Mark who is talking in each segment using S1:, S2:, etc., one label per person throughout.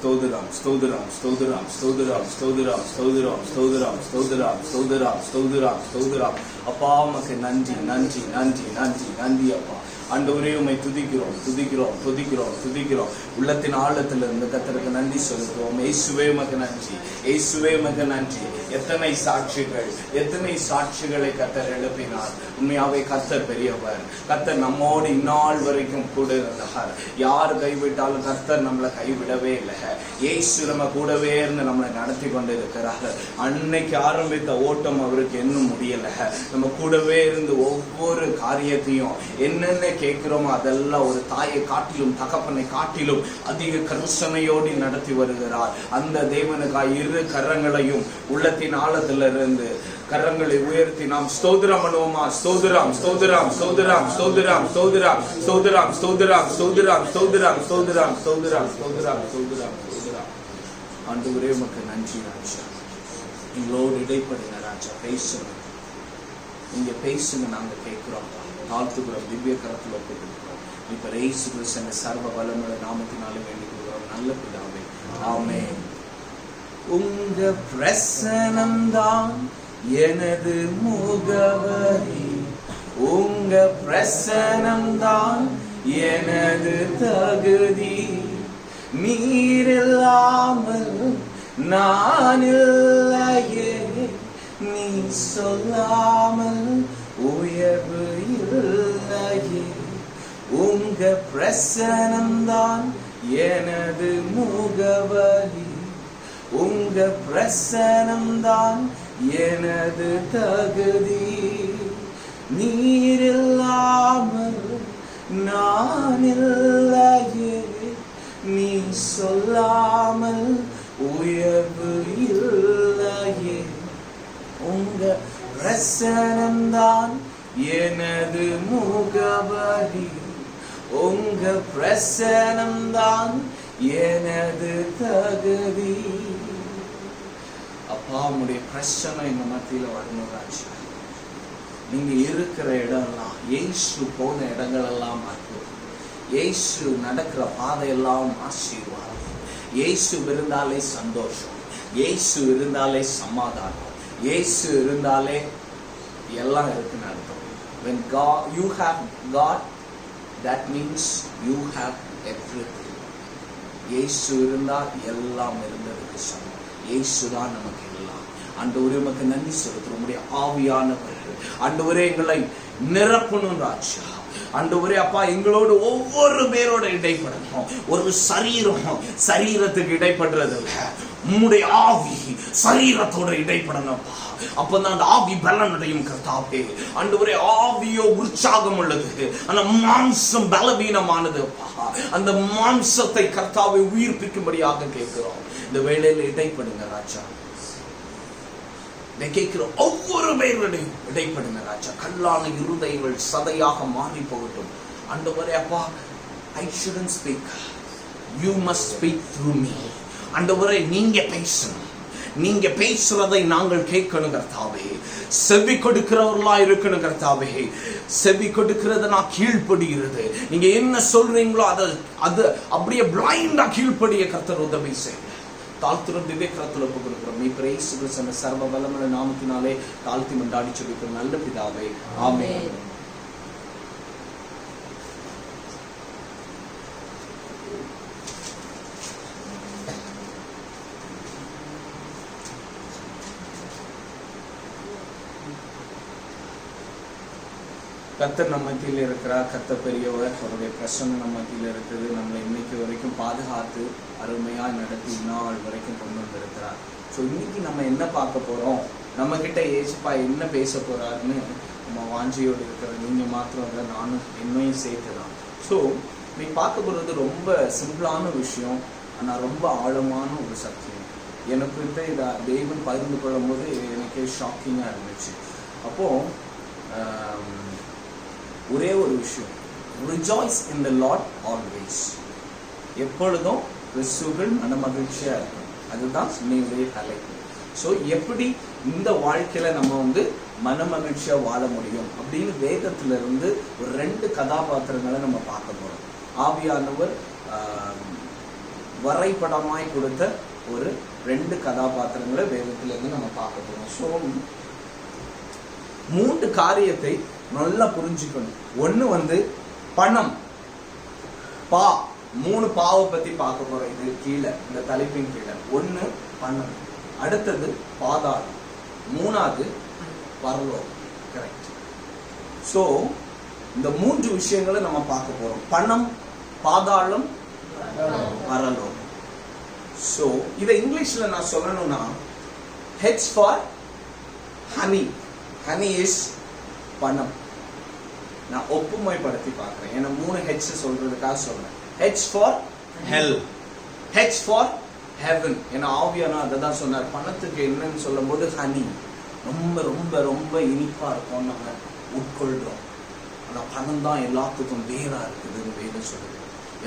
S1: ஸ்தோத்திரம் ஸ்தோத்திரம் ஸ்தோத்திரம் ஸ்தோத்திரம் ஸ்தோத்திரம் ஸ்தோத்திரம் ஸ்தோத்திரம் ஸ்தோத்திரம் ஸ்தோத்திரம் ஸ்தோத்திரம் ஸ்தோத்திரம். அப்பா உமக்கு நன்றி நன்றி நன்றி நன்றி நன்றி அப்பா. ஆண்டவரே உம்மை துதிக்கிறோம் துதிக்கிறோம் துதிக்கிறோம் துதிக்கிறோம். உள்ளத்தின் ஆழத்தில் இருந்து கர்த்தருக்கு நன்றி சொல்கிறோம். இயேசுவே உமக்கு நன்றி, இயேசுவே உமக்கு நன்றி. எத்தனை சாட்சிகளை கர்த்தர் எழுப்பினார். உண்மையாவே கர்த்தர் பெரியவர். கர்த்தர் நம்மோடு இந்நாள் வரைக்கும் கூட இருந்தார். யார் கைவிட்டாலும் கர்த்தர் நம்மளை கைவிடவே இல்லை. இயேசு நம்ம கூடவே இருந்து நம்மளை நடத்தி கொண்டு இருக்கிறார். அன்னைக்கு ஆரம்பித்த ஓட்டம் அவருக்கு இன்னும் முடியல. நம்ம கூடவே இருந்து ஒவ்வொரு காரியத்தையும் என்னென்ன கேட்கிறோமோ அதெல்லாம் ஒரு தாயை காட்டிலும் தகப்பனை காட்டிலும் அதிக கருசனையோடு நடத்தி வருகிறார். அந்த தேவனுக்காய் இரு கரங்களையும் உள்ளத்தின் ஆழத்திலிருந்து கரங்களை உயர்த்தி நாம் ஸ்தோத்திரம் பண்ணுவோமா? ஸ்தோத்திரம் ஸ்தோத்திரம் ஸ்தோத்திரம் ஸ்தோத்திரம் ஸ்தோத்திரம் ஸ்தோத்திரம் ஸ்தோத்திரம் ஸ்தோத்திரம் ஸ்தோத்திரம் ஸ்தோத்திரம் ஸ்தோத்திரம் ஸ்தோத்திரம் ஸ்தோத்திரம் ஸ்தோத்திரம். ஆண்டவரே உமக்கு நன்றி ராஜா. எங்களோடு இடைப்படுங்க ராஜா, பேசுங்க. நீங்க பேசுங்க, நாங்க கேட்கிறோம், தாழ்த்துக்கிறோம், திவ்ய கரத்தில் ஒப்புக்கிறோம். இப்ப இயேசு கிறிஸ்து சர்வ வல்லமையுள்ள நாமத்தினாலே வேண்டிக் கொள்கிறோம் நல்ல பிதாவே, ஆமென். உங்க பிரசனம்தான் எனது முகவரி, உங்க பிரசனம்தான் எனது தகுதி. நீரில்லாமல் நான் இல்லையே, நீ சொல்லாமல் உயர்வு இல்லையே. உங்க பிரசனம்தான் எனது முகவரி, உங்க பிரசனம்தான் எனது தகுதி. நீரில்லாமல் நான் இல்லையே, நீ சொல்லாமல் உயர்வு இல்லையே. உங்க பிரசனம்தான் எனது முகவரி, உங்க பிரசனம்தான் எனது தகுதி. அப்பா உங்களுடைய பிரச்சனை எங்க மத்தியில வரணும் ராஜா. நீங்க இருக்கிற இடம்லாம், இயேசு போன இடங்கள் எல்லாம் அற்புதம், இயேசு நடக்கிற பாதையெல்லாம் ஆசீர்வாதம், இயேசு இருந்தாலே சந்தோஷம், இயேசு இருந்தாலே சமாதானம், இயேசு இருந்தாலே எல்லாம் இருக்குன்னு அர்த்தம். When God, you have God, that means you have everything. இயேசு இருந்தால் எல்லாம் இருந்ததுக்கு சமம். இயேசு தான் நமக்கு எல்லாம். ஆண்டவரே உமக்கு நன்றி செலுத்துறோம். உம்முடைய ஆவியானவர்கள் ஆண்டவரே எங்களை நிரப்பணும் ராஜா. ஆண்டவரே அப்பா எங்களோடு ஒவ்வொரு பேரோட இடைப்படணும். ஒரு சரீரத்துக்கு இடைப்படுறது இல்ல, உம்முடைய ஆவி சரீரத்தோட இடைப்படணும். அப்பதான் அந்த ஆவி பலன் அடையும் கர்த்தாவே. ஆண்டவரே ஆவியோ உற்சாகம் உள்ளது, அந்த மாம்சம் பலவீனமானது. அந்த மாம்சத்தை கர்த்தாவை உயிர்ப்பிக்கும்படியாக கேட்கிறோம். இந்த வேளையில இடைப்படுங்க ராஜா. கேட்கிறோம் ஒவ்வொரு பேருடையும் இடைப்படுங்க ராஜா. கல்லான இருதயங்கள் சதையாக மாறி போகட்டும். ஆண்டவரே அப்பா, I shouldn't speak, you must speak through me. ஆண்டவரே நீங்க பேசணும், நீங்க பேசுறதை நாங்கள் கேட்கணும் கர்த்தாவே. செவி கொடுக்கிறவர்களா இருக்கணும் கர்த்தாவே. செவி கொடுக்கிறது நான் கீழ்ப்படுகிறது. நீங்க என்ன சொல்றீங்களோ அது அப்படியே பிளைண்டா கீழ்ப்படிய கர்த்தர் உதவி செய்ய. தாழ்த்துறோம், திவ்ய கரத்தில் ஒப்புக் கொடுக்கிறோம். இப்ப இயேசு கிறிஸ்து சர்வ வல்லமையுள்ள நாமத்தினாலே தாழ்த்தி மண்டாடி சொல்லிக்கிறோம் நல்ல பிதாவே, ஆமென். கர்த்தர் நம்ம மத்தியில் இருக்கிறார். கர்த்தர் பெரியவர். அவருடைய பிரசன்னம் நம்ம மத்தியில் இருக்குது. நம்மளை இன்னைக்கு வரைக்கும் பாதுகாத்து அருமையா நடத்தி நாள் வரைக்கும் கொண்டு வந்திருக்கிறார். ஸோ இன்னைக்கு நம்ம என்ன பார்க்க போறோம், நம்ம கிட்ட ஏசுப்பா என்ன பேச போறாருன்னு நம்ம வாஞ்சியோடு இருக்கிற நீங்க மாத்திரம் இல்லை, நானும் என்னையும் சேர்த்துதான். ஸோ நீ பார்க்க போறது ரொம்ப சிம்பிளான விஷயம், ஆனா ரொம்ப ஆழமான ஒரு சத்தியம். எனக்கு இதை தெய்வம் பகிர்ந்து கொள்ளும் போது எனக்கே ஷாக்கிங்கா இருந்துச்சு. அப்போ ஒரே ஒரு விஷயம், rejoice in the Lord always. எப்பொழுதும் கிறிஸ்துவுக்குள் மனமகிழ்ச்சியா இருக்கும். அதுதான் இன்னையுடைய தலைப்பு. ஸோ எப்படி இந்த வாழ்க்கையில நம்ம மனமகிழ்ச்சியா வாழ முடியும் அப்படின்னு வேதத்துல இருந்து ஒரு 2 கதாபாத்திரங்களை நம்ம பார்க்க போறோம். ஆவியானவர் வரைபடமாய் கொடுத்த ஒரு 2 கதாபாத்திரங்களை வேதத்திலிருந்து நம்ம பார்க்க போறோம். ஸோ 3 காரியத்தை நல்லா புரிஞ்சுக்கணும். ஒண்ணு பணம், 3 பாவை பத்தி பார்க்க போறோம். இது கீழே இந்த தலைப்பின் கீழே 1 பணம், அடுத்தது பாதாளம், 3வது பரலோகம். கரெக்ட். ஸோ இந்த 3 விஷயங்களை நம்ம பார்க்க போறோம். பணம், பாதாளம், பரலோகம். ஸோ இதை இங்கிலீஷ்ல நான் சொல்லணும்னா H for honey. honey is பணம். நான் ஒப்புமைப்படுத்தி பார்க்கிறேன். ஏன்னா 3 H சொல்றதுக்காக சொல்றேன். H for hell, H for heaven. ஏன்னா ஆவியானா அதை தான் சொன்னார். பணத்துக்கு என்னன்னு சொல்லும் போது ஹனி, ரொம்ப ரொம்ப ரொம்ப இனிப்பா இருக்கும், நம்ம உட்கொள்றோம். ஆனா பணம் தான் எல்லாத்துக்கும் வேறா இருக்குதுன்னு வேதம் சொல்லுது.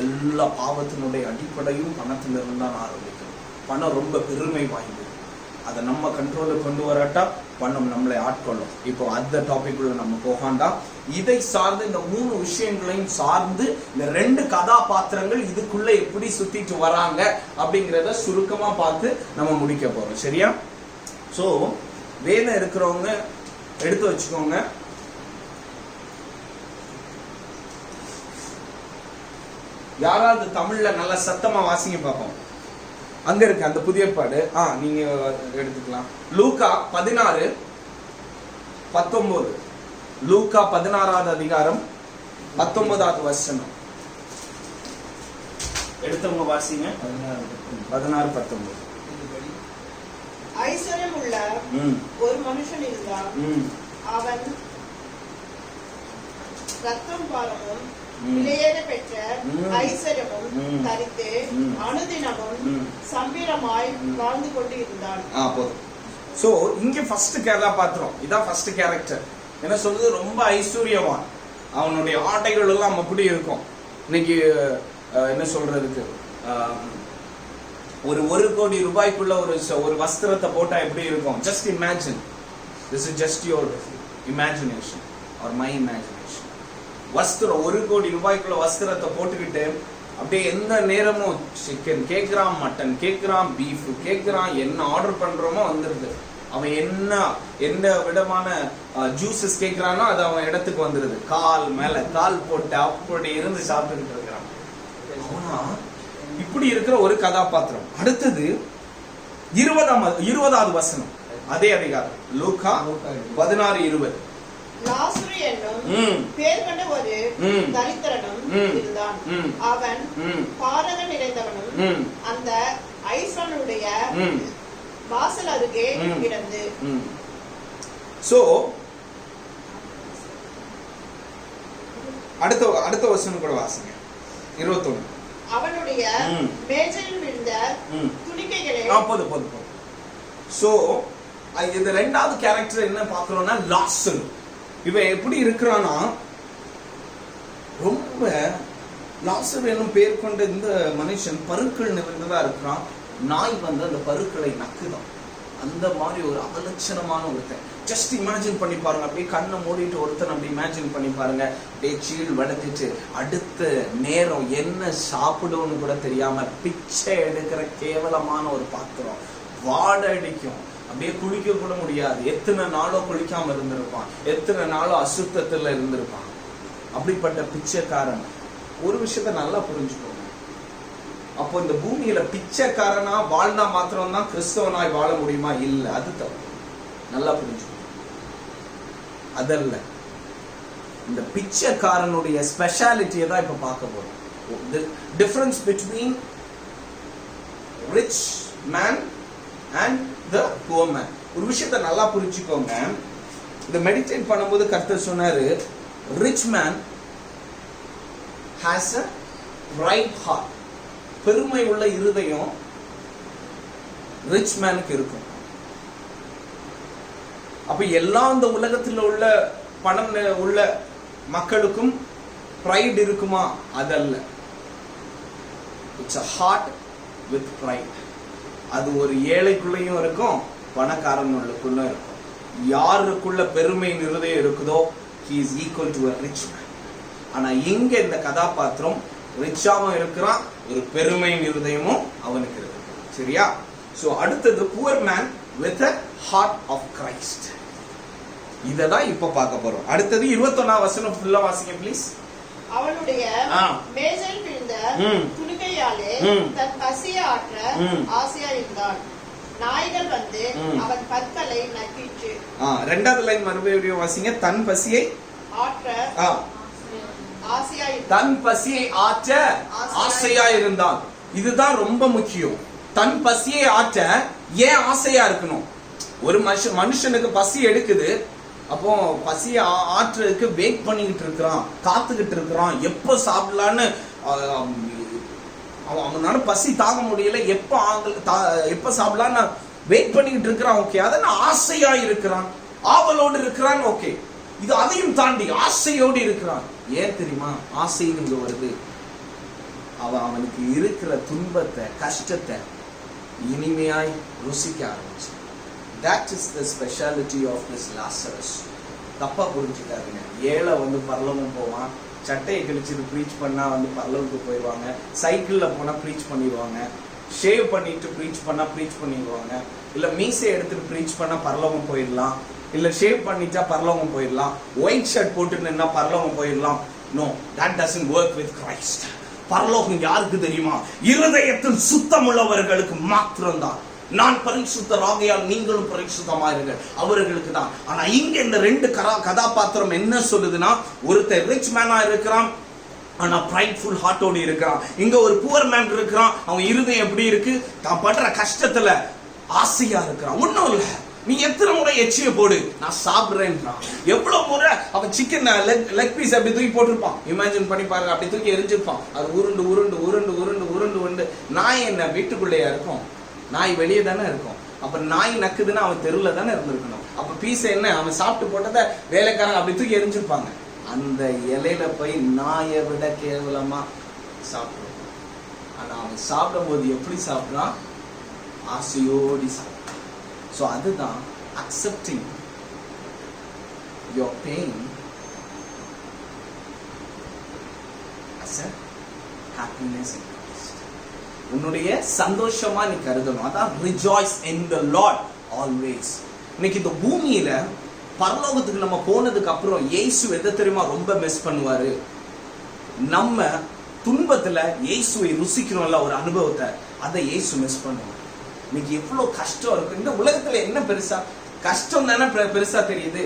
S1: எல்லா பாவத்தினுடைய அடிப்படையும் பணத்திலிருந்து தான் ஆரம்பிக்கும். பணம் ரொம்ப பெருமை வாய்ந்தது. அதை நம்ம கண்ட்ரோலுக்கு கொண்டு வராட்டா பணம் நம்மளை ஆட்கொள்ளும். இப்போ அந்த டாபிக் உள்ள நம்ம போகாண்டா. இதை சார்ந்து இந்த 3 விஷயங்களையும் சார்ந்து இந்த 2 கதாபாத்திரங்கள் இதுக்குள்ள எப்படி சுத்திட்டு வராங்க அப்படிங்கிறத சுருக்கமா பார்த்து நம்ம முடிக்க போறோம். சரியா? சோ வேதம் இருக்கிறவங்க எடுத்து வச்சுக்கோங்க. யாராவது தமிழ்ல நல்ல சத்தமா வாசிங்க பார்ப்போம். அங்க இருக்கு அந்த புதிய ஏற்பாடு. நீங்க எடுத்துக்கலாம். லூக்கா 16:19. லூக்கா 16வது அதிகாரம் 19வது வசனம். எடுத்தவங்க வாசிங்க. 16:19.
S2: ஐஸ்வர்யம் உள்ள ஒரு மனுஷன் இருந்தான். அவன் ரத்தம் பாரமும் விலையேற பெற்ற ஐஸ்வர்யமும் தரித்து அனுதினமும் சம்பீரமாய் வாழ்ந்து கொண்டு இருந்தான்.
S1: சோ இங்க ஃபர்ஸ்ட் கதாபாத்திரம் இதான். ஃபர்ஸ்ட் கேரக்டர் என்ன சொல்றது? ரொம்ப ஐஸ்வர்யவான். அவனுடைய ஆடைகள் எல்லாம் அப்படி இருக்கும். இன்னைக்கு என்ன சொல்றதுக்கு, ஒரு 1 கோடி ரூபாய்க்குள்ள ஒரு வஸ்திரத்தை போட்டா எப்படி இருக்கும்? Just imagine. This is just your imagination R my imagination. வஸ்திரம் 1 கோடி ரூபாய்க்குள்ள வஸ்திரத்தை போட்டுக்கிட்டு அப்படியே எந்த நேரமும் சிக்கன் கேட்கிறான், மட்டன் கேட்கிறான், பீஃப் கேட்கிறான், என்ன ஆர்டர் பண்றோமோ வந்துருது. அவன் எந்த விதமான ஜூசஸ் கேட்கிறானோ அது அவன் இடத்துக்கு வந்துருது. கால் மேல கால் போட்டு அப்படி இருந்து சாப்பிட்டுக்கிட்டு இருக்கிறான். இப்படி இருக்கிற ஒரு கதாபாத்திரம். அடுத்தது 20வது வசனம், அதே அதிகாரம், லூக்கா 16:20.
S2: லாசரு என்னும் பேர் கொண்ட ஒரு தரித்திரனும் இருந்தான். அவன் பாரகம் நிறைந்தவனும் அந்த ஐஸ்வனுடைய வாசல் அருகே கிடந்து.
S1: சோ அடுத்த வசனம் கூட வாசிங்க. 21.
S2: அவனுடைய மேஜையில் விழுந்த துணிக்கைகளை.
S1: போதும். சோ இந்த 2வது கேரக்டர் என்ன பாக்குறோம்னா லாசரு. இவன் எப்படி இருக்கிறானா, ரொம்ப லாசரு எனும் பேர் கொண்ட இந்த மனுஷன் பருக்கள் நிறைந்ததா இருக்கிறான். நாய் அந்த பருக்களை நக்குதான். அந்த மாதிரி ஒரு அவலட்சணமான ஒருத்தன். ஜஸ்ட் இமேஜின் பண்ணி பாருங்க. அப்படியே கண்ணை மூடிட்டு ஒருத்தன் அப்படி இமேஜின் பண்ணி பாருங்க. அப்படியே சீல் வளர்த்துட்டு அடுத்த நேரம் என்ன சாப்பிடுவோன்னு கூட தெரியாம பிச்சை எடுக்கிற கேவலமான ஒரு பாத்திரம். வாடை அடிக்கும். அப்படியே குளிக்க கூட முடியாது. எத்தனை நாளோ குளிக்காம இருந்திருப்பான், எத்தனை நாளோ அசுத்தத்துல இருந்திருப்பான். அப்படிப்பட்ட பிச்சைக்காரன். ஒரு விஷயத்த நல்லா புரிஞ்சுக்கோங்க. அப்போ இந்த பூமியில பிச்சைக்காரனா வாழ்ந்தா மாத்திரம் தான் கிறிஸ்தவனாய் வாழ முடியுமா? இல்ல, அது தப்பு. நல்லா புரிஞ்சுக்கோங்க. அதல்ல, இந்த பிச்சைக்காரனுடைய ஸ்பெஷாலிட்டியை தான் இப்ப பார்க்க போறோம். Difference between rich man and the poor man. ஒரு விஷயத்தை நல்லா புரிஞ்சுக்கோங்க. இந்த மெடிடேட் பண்ணும்போது கர்த்தர் சொன்னாரு, rich man has a right heart. பெருமை உள்ள இருதயம் ரிச் மேனுக்கு இருக்கும். அப்ப எல்லா இந்த உலகத்தில் உள்ள பணம் உள்ள மக்களுக்கும் pride இருக்குமா? அதல்ல. It's a heart with pride. அது ஒரு ஏழைக்குள்ளேயும் இருக்கும், பணக்காரனுக்குள்ள இருக்கும். யாருக்குள்ள பெருமை இருதயம் இருக்குதோ he is equal to a rich man. ஆனா இங்க இந்த கதாபாத்திரம் ரிச்சாவும் இருக்கிறான், ஒரு பெருமையின் இருதயமும் அவனுக்கு இருக்கு. சரியா? சோ அடுத்தது poor man with a heart of Christ. இததான் இப்ப பார்க்க போறோம். அடுத்தது 21ஆம் வசனம் ஃபுல்லா வாசிங்க ப்ளீஸ்.
S2: அவனுடைய மேஜையில் விழுந்த துணிக்கையாலே தன் பசியை ஆற்ற ஆசையா இருந்தான். நாய்கள் வந்து அவன் பற்களை நக்கிற்று.
S1: இரண்டாவது லைன் மறுபடியும் வாசிங்க. தன் பசியை
S2: ஆற்ற ஆசையா இருந்தான்.
S1: தன் பசியை ஆற்ற ஆசையா இருந்தான். இதுதான் ரொம்ப முக்கியம். தன் பசியை ஆற்ற ஏன் ஆசையா இருக்கணும்? ஒரு மனுஷனுக்கு பசி எடுக்குது, அப்போ பசியை ஆற்றுறதுக்கு வெயிட் பண்ணிக்கிட்டு இருக்கிறான், காத்துக்கிட்டு இருக்கிறான், எப்ப சாப்பிடலான்னு. அவனால பசி தாங்க முடியல, எப்ப சாப்பிடலான்னு வெயிட் பண்ணிக்கிட்டு இருக்கிறான். ஓகே, அதான் ஆசையா இருக்கிறான், ஆவலோடு இருக்கிறான். ஓகே, இது அதையும் தாண்டி ஆசையோடு இருக்கிறான். ஏன் தெரியுமா ஆசை இங்க வருது? அவனுக்கு இருக்கிற துன்பத்தை, கஷ்டத்தை இனிமையாய் ருசிக்க ஆரம்பிச்சு. That is the speciality of this Lazarus. தப்பா புரிஞ்சுக்காதீங்க. ஏழை வந்து பரலோகம் போவான், சட்டையை கிழிச்சிட்டு ப்ரீச் பண்ணா வந்து பரலோகத்துக்கு போயிடுவாங்க, சைக்கிள்ல போனா ப்ரீச் பண்ணிடுவாங்க, ஷேவ் பண்ணிட்டு ப்ரீச் பண்ணா ப்ரீச் பண்ணிடுவாங்க, இல்ல மீசை எடுத்துட்டு ப்ரீச் பண்ணா பரலோகம் போயிடலாம், இல்ல ஷேவ் பண்ணிட்டா பரலோகம் போயிடலாம், ஒயிட் ஷர்ட் போட்டு நின்னா பரலோகம் போயிடலாம். No, that doesn't work with Christ. பரலோகம் யாருக்கு தெரியுமா? இருதயத்தில் சுத்தம் உள்ளவர்களுக்கு மாத்திரம்தான். நான் பரிசுத்தராகையால் நீங்களும் பரிசுத்தமாயிருங்கள், அவர்களுக்கு தான். ஆனா இங்க இந்த ரெண்டு கதாபாத்திரம் என்ன சொல்லுதுன்னா, ஒருத்தர் ரிச் மேனா இருக்கிறான், ஆனா பிரைட்ஃபுல் ஹார்ட்டோடு இருக்கிறான். இங்க ஒரு புவர் மேன் இருக்கிறான், அவன் இருதயம் எப்படி இருக்கு? தான் படுற கஷ்டத்துல ஆசையா இருக்கிறான். ஒண்ணும் இல்ல, நீ எத்தனை முறை எச்சிய போடு, நான் சாப்பிடுறேன்றான். எவ்வளவு முறை அவன் சிக்கன் லெக் பீஸ் அப்படி தூக்கி போட்டிருப்பான். இமேஜின் பண்ணி பாருங்க, அப்படி தூக்கி எரிஞ்சிருப்பான். அது உருண்டு உருண்டு உருண்டு உருண்டு உருண்டு உருண்டு. நாய் என்ன வீட்டுக்குள்ளேயா இருக்கும்? நாய் வெளியே தானே இருக்கும். அப்ப நாய் நக்குதுன்னா அவன் தெருவுல தானே இருந்திருக்கணும். அப்ப பீஸ் என்ன, அவன் சாப்பிட்டு போட்டதை வேலைக்காரங்க அப்படி தூக்கி எரிஞ்சிருப்பாங்க. அந்த இலையில போய் நாயை விட கேவலமா சாப்பிடுவான். ஆனா அவன் சாப்பிடும் போது எப்படி சாப்பிடுறான்? ஆசையோடி சாப்பிடுறான். So அதுதான் accepting your pain as a happiness in Christ. உன்னுடைய சந்தோஷமா நீ கருதணும். அதான் rejoice in the Lord always. இன்னைக்கு இந்த பூமியில பரலோகத்துக்கு நம்ம போனதுக்கு அப்புறம் இயேசு எதை தெரியுமா ரொம்ப மிஸ் பண்ணுவாரு? நம்ம துன்பத்துல இயேசுவை ருசிக்கணும்ல ஒரு அனுபவத்தை, அதை இயேசு மிஸ் பண்ணுவார். இன்னைக்கு எவ்வளவு கஷ்டம் இருக்கு இந்த உலகத்துல. என்ன பெருசா கஷ்டம் தானே பெருசா தெரியுது?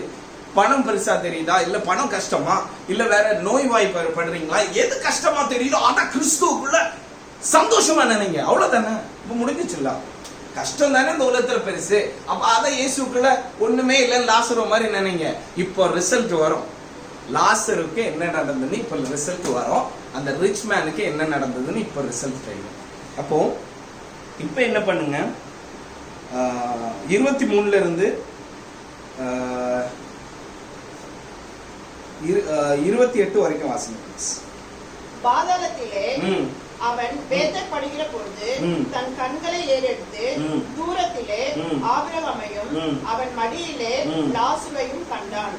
S1: பணம் பெருசா தெரியுதா? இல்ல பணம் கஷ்டமா? இல்ல வேற நோய்வாய்ப்படுறீங்களா? எது கஷ்டமா தெரியுதோ அத கிறிஸ்துவுக்குள்ள சந்தோஷமா நினைங்க, அவ்வளவுதானே. இப்ப முடிஞ்சிச்சுல்ல. கஷ்டம் தானே இந்த உலகத்துல பெருசு. அப்ப அதை இயேசுக்குள்ள ஒண்ணுமே இல்லைன்னு லாசரு மாதிரி நினைங்க. இப்போ ரிசல்ட் வரும். லாசருக்கு என்ன நடந்ததுன்னு இப்ப ரிசல்ட் வரும். அந்த ரிச் மேனுக்கு என்ன நடந்ததுன்னு இப்ப ரிசல்ட் தெரியும். அப்போ இப்ப என்ன பண்ணுங்க, 23 இருந்து 28 வரைக்கும் வாசிங்க ப்ளீஸ்.
S2: பாதாளத்திலே அவன் வேதனைப்படுகிற பொழுது தன் கண்களை ஏறெடுத்து தூரத்திலே ஆபிரகாமையும் அவன் மடியிலே லாசருவையும் கண்டான்.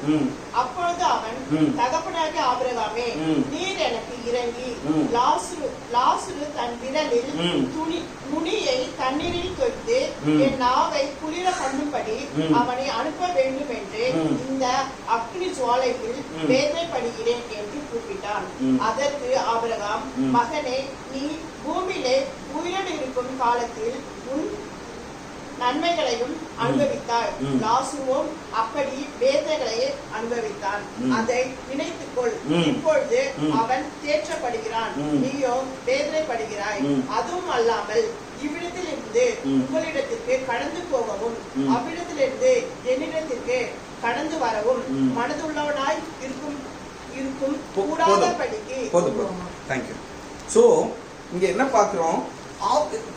S2: அப்பொழுது அவன், தகப்பனாகிய ஆபிரகாமே, நீர் எனக்கு இறங்கி லாசரு தன் விரலில் நுனியை தண்ணீரில் தொட்டு என் நாவை குளிர பண்ணும்படி அவனை அனுப்ப வேண்டும் என்று இந்த அக்னி ஜுவாலையில் வேதனைப்படுகிறேன் என்று கூப்பிட்டான். அதற்கு ஆபிரகாம், மகனே, நீ பூமியிலே உயிரோடு இருக்கும் காலத்தில் உன் நன்மைகளையும் அனுபவித்தாய், லாசருவும் அப்படி வேதனைகளை அனுபவித்தான். அதை நினைத்துக்கொள். இப்பொழுது அவன் தேற்றப்படுகிறான், நீயோ வேதனைப்படுகிறாய். அதுவும் அல்லாமல் இவ்விடத்திலிருந்து உங்களிடத்திற்கு கடந்து போகவும் அவ்விடத்திலிருந்து என்னிடத்திற்கு கடந்து வரவும் மனதுள்ளவனாய் இருக்கும் கூடாதபடிக்கு.
S1: சோ இங்க என்ன பாக்குறோம்?